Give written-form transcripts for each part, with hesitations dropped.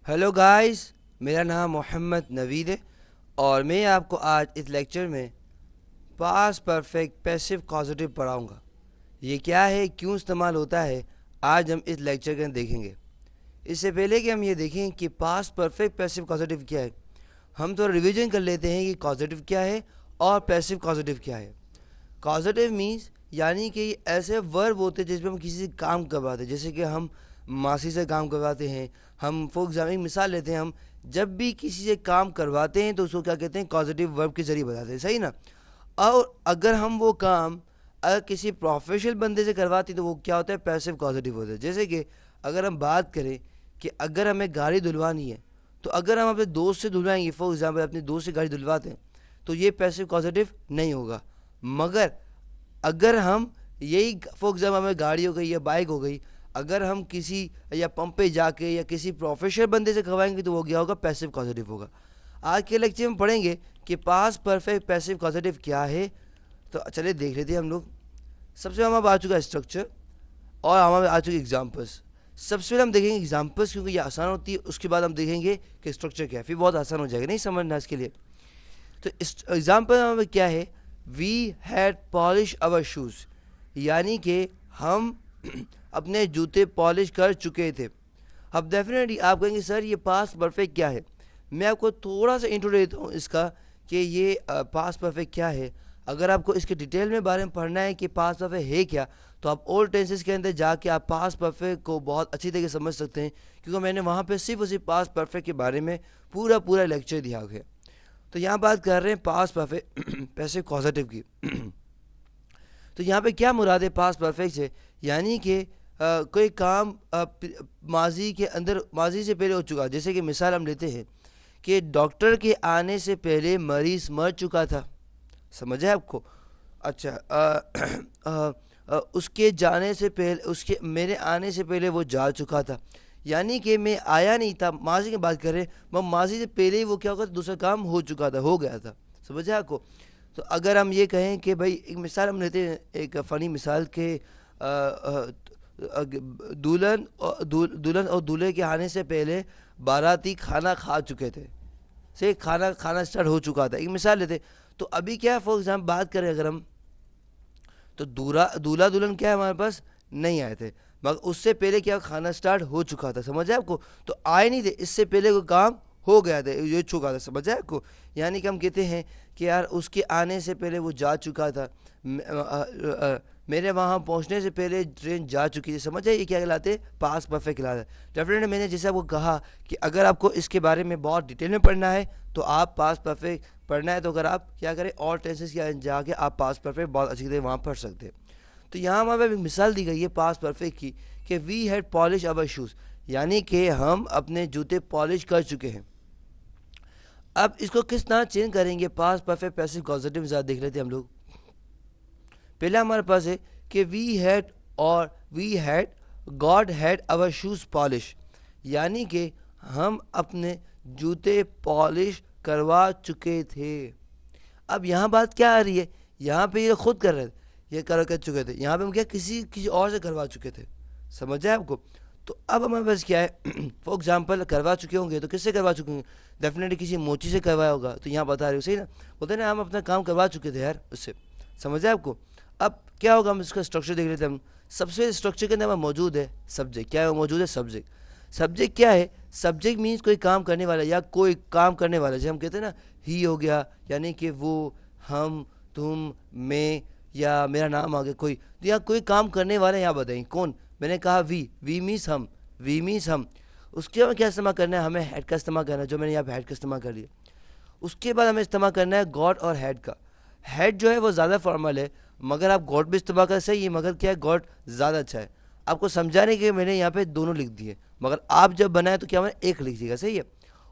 Hello guys, मेरा नाम मोहम्मद नवीद है और मैं आपको आज इस लेक्चर में पास्ट परफेक्ट पैसिव कॉजेटिव पढ़ाऊंगा। ये क्या है, क्यों इस्तेमाल होता है, आज हम इस लेक्चर के अंदर देखेंगे। इससे पहले कि हम ये देखें कि पास्ट परफेक्ट पैसिव कॉजेटिव क्या है, हम थोड़ा रिवीजन कर लेते हैं कि कॉजेटिव क्या है और पैसिव कॉजेटिव क्या है। कॉजेटिव मीन्स यानी कि ऐसे वर्ब होते हैं जिसमें हम किसी से काम करवाते हैं, जैसे कि हम मासी से काम करवाते हैं। हम फॉर एग्जाम्पल मिसाल लेते हैं, हम जब भी किसी से काम करवाते हैं तो उसको क्या कहते हैं, पॉजिटिव वर्ब के जरिए बताते हैं, सही ना। और अगर हम वो काम अगर किसी प्रोफेशनल बंदे से करवाते हैं तो वो क्या होता है, पैसिव पॉजिटिव होता है। जैसे कि अगर हम बात करें कि अगर हमें गाड़ी धुलवानी है तो अगर हम अपने दोस्त से धुलवाएंगे, फॉर एग्जाम्पल अपने दोस्त से गाड़ी धुलवाते हैं तो ये पैसिव पॉजिटिव नहीं होगा। मगर अगर हम यही फॉर एग्जाम्पल हमें गाड़ी हो गई या बाइक हो गई, अगर हम किसी या पंप पे जाके या किसी प्रोफेशनल बंदे से करवाएंगे तो वो क्या होगा, पैसिव पॉजिटिव होगा। आज के लेक्चर में पढ़ेंगे कि पास्ट परफेक्ट पैसिव पॉजिटिव क्या है। तो चलिए देख लेते हैं हम लोग। सबसे हमारे आ चुका है स्ट्रक्चर और हमारे आ चुके एग्जाम्पल्स। सबसे पहले हम देखेंगे एग्जाम्पल्स क्योंकि ये आसान होती है, उसके बाद हम देखेंगे कि स्ट्रक्चर क्या है, फिर बहुत आसान हो जाएगा नहीं समझना इसके लिए। तो एग्जाम्पल हमें क्या है, we had polish our shoes, यानी कि हम अपने जूते पॉलिश कर चुके थे। अब डेफिनेटली आप कहेंगे सर ये पास्ट परफेक्ट क्या है। मैं आपको थोड़ा सा इंट्रो देता हूँ इसका कि ये पास्ट परफेक्ट क्या है। अगर आपको इसके डिटेल में बारे में पढ़ना है कि पास्ट परफेक्ट है क्या, तो आप ओल्ड टेंसेस के अंदर जाके आप पास्ट परफेक्ट को बहुत अच्छी तरीके से समझ सकते हैं, क्योंकि मैंने वहाँ पे सिर्फ उसी पास्ट परफेक्ट के बारे में पूरा पूरा लेक्चर दिया है। तो यहाँ बात कर रहे हैं पास्ट परफेक्ट पैसिव कॉजेटिव की। तो यहाँ पे क्या मुराद है पास्ट परफेक्ट से, यानी कि कोई काम माजी के अंदर माजी से पहले हो चुका। जैसे कि मिसाल हम लेते हैं कि डॉक्टर के आने से पहले मरीज मर चुका था, समझ है आपको। अच्छा उसके जाने से पहले, उसके मेरे आने से पहले वो जा चुका था, यानी कि मैं आया नहीं था, माजी की बात करें, मगर माजी से पहले ही वो क्या होगा, दूसरा काम हो चुका था, हो गया था, समझ है आपको। तो अगर हम ये कहें कि भाई एक मिसाल हम लेते हैं, एक फ़नी मिसाल के दुल्हन और दूल्हे के आने से पहले बाराती खाना खा चुके थे, से खाना खाना स्टार्ट हो चुका था, एक मिसाल लेते। तो अभी क्या फॉर एग्जाम्पल बात करें अगर हम, तो दूल्हा दुल्हन क्या है हमारे पास नहीं आए थे, मगर उससे पहले क्या खाना स्टार्ट हो चुका था, समझ है आपको। तो आए नहीं थे, इससे पहले कोई काम हो गया था, ये चुका था, समझ है आपको। यानी कि हम कहते हैं कि यार उसके आने से पहले वो जा चुका था, मेरे वहाँ पहुँचने से पहले ट्रेन जा चुकी थी, समझ है। ये क्या कहलाते, पास्ट परफेक्ट कहलाता है। डेफिनेटली मैंने जैसे आपको कहा कि अगर आपको इसके बारे में बहुत डिटेल में पढ़ना है तो आप पास्ट परफेक्ट पढ़ना है, तो अगर आप क्या करें और टेंसेस के जाके आप पास्ट परफेक्ट बहुत अच्छी तरह वहाँ पढ़ सकते हैं। तो यहाँ हमारे एक मिसाल दी गई है पास्ट परफेक्ट की कि we had polish our shoes, यानी कि हम अपने जूते पॉलिश कर चुके हैं। अब इसको किस तरह चेंज करेंगे पास्ट परफेक्ट पैसिव पॉजिटिव, ज़्यादा देख लेते हैं हम लोग। पहला हमारे पास है कि we had got had our shoes polish, यानी कि हम अपने जूते पॉलिश करवा चुके थे। अब यहाँ बात क्या आ रही है, यहाँ पे ये खुद कर रहे थे, ये कर चुके थे, यहाँ पे हम क्या किसी किसी और से करवा चुके थे, समझ है आपको। तो अब हमारे पास क्या है, फॉर एग्जाम्पल करवा चुके होंगे तो किससे करवा चुके होंगे, डेफिनेटली किसी मोची से करवाया होगा, तो यहाँ बता रहे हो सही ना, बोलते ना हम अपना काम करवा चुके थे यार उससे, समझ है आपको। अब क्या होगा, हम इसका स्ट्रक्चर देख लेते हैं। हम सबसे स्ट्रक्चर के अंदर हमारा मौजूद है सब्जेक्ट, क्या है वो मौजूद है, सब्जेक्ट। सब्जेक्ट क्या है, सब्जेक्ट मीन्स कोई काम करने वाला या कोई काम करने वाला, जैसे हम कहते हैं ना ही हो गया, यानी कि वो, हम, तुम, मैं, या मेरा नाम आ गया कोई, तो यहाँ कोई काम करने वाला है, यहाँ बताइए कौन। मैंने कहा वी मीन्स हम, वी मीन्स हम। उसके बाद क्या इस्तेमाल करना है, हमें हेड का इस्तेमाल करना है, जो मैंने यहाँ हेड का इस्तेमाल कर लिया। उसके बाद हमें इस्तेमाल करना है गॉड और हेड का। हेड जो है वो ज़्यादा फॉर्मल है, मगर आप गॉड भी इस्तेमाल कर सही है, मगर क्या है गॉड ज़्यादा अच्छा है। आपको समझाने के मैंने यहाँ पे दोनों लिख दिए, मगर आप जब बनाए तो क्या मैंने एक लिख दिएगा, सही है।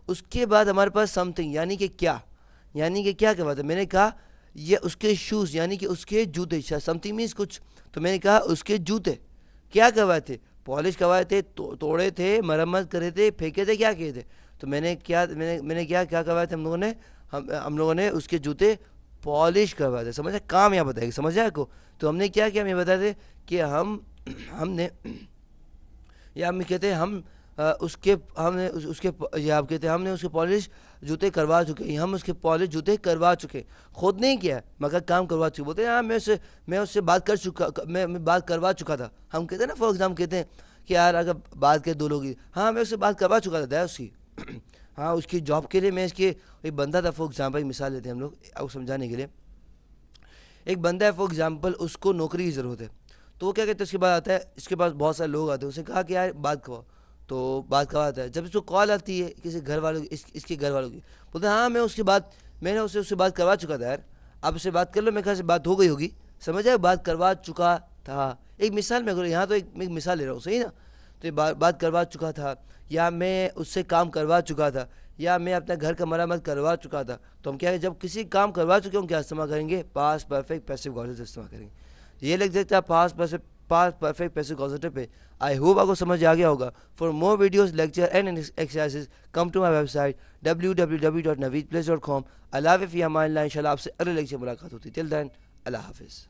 उसके बाद हमारे पास समथिंग, यानी कि क्या, यानी कि क्या बात है। मैंने कहा ये उसके शूज़, यानी कि उसके जूते, समथिंग मीन्स कुछ, तो मैंने कहा उसके जूते क्या करवाए थे, पॉलिश करवाए थे, तोड़े थे, मरम्मत करे थे, फेंके थे, क्या किए थे। तो मैंने क्या क्या करवाए थे हम लोगों ने, हम लोगों ने उसके जूते पॉलिश करवाए थे, समझ है। काम यहाँ बताएगा, समझ है आपको। तो हमने क्या किया, हम ये बताए थे कि हमने या हम कहते हैं हम उसके हमने उसके ये आप कहते हैं हमने उसके पॉलिश जूते करवा चुके हैं, हम उसके पॉलिश जूते करवा चुके, खुद नहीं किया मगर काम करवा चुके। बोलते हैं हाँ मैं उससे बात कर चुका, मैं बात करवा चुका था। हम कहते हैं ना फॉर एग्जाम्पल कहते हैं कि यार अगर बात करें 2 लोगों की, हाँ मैं उससे बात करवा चुका था उसकी हाँ उसकी जॉब के लिए मैं इसके एक बंदा था फॉर एग्जाम्पल, एक मिसाल लेते हैं हम लोग आपको समझाने के लिए। एक बंदा है फॉर एग्जाम्पल, उसको नौकरी की ज़रूरत है, तो वो क्या कहते हैं उसके बाद आता है, इसके पास बहुत सारे लोग आते हैं, उसने कहा कि यार बात करवाओ, तो बात करवाता है। जब इसको कॉल आती है किसी घर वालों की, इसके घर वालों की, बोलते हैं हाँ मैंने उससे बात करवा चुका था यार, आप उससे बात कर लो, मेरे ख्याल से बात हो गई होगी, समझ आए, बात करवा चुका था। एक मिसाल मैं करूँ यहाँ, तो एक मिसाल ले रहा हूँ सही ना। तो ये बात करवा चुका था, या मैं उससे काम करवा चुका था, या मैं अपना घर का मरम्मत करवा चुका था। तो हम क्या है, जब किसी काम करवा चुके हम क्या इस्तेमाल करेंगे, पास्ट परफेक्ट पैसिव कॉजेटिव इस्तेमाल करेंगे। ये लिख देता है पास्ट परफेक्ट पैसिव कॉजेटिव पे। आई होप आपको समझ आ गया होगा। For more videos lecture and exercises come to my website www.naveedplace.com। Allah हाफिज़। इंशाल्लाह आपसे अगले लेक्चर मुलाकात होती। टिल देन अल्लाह हाफिज़।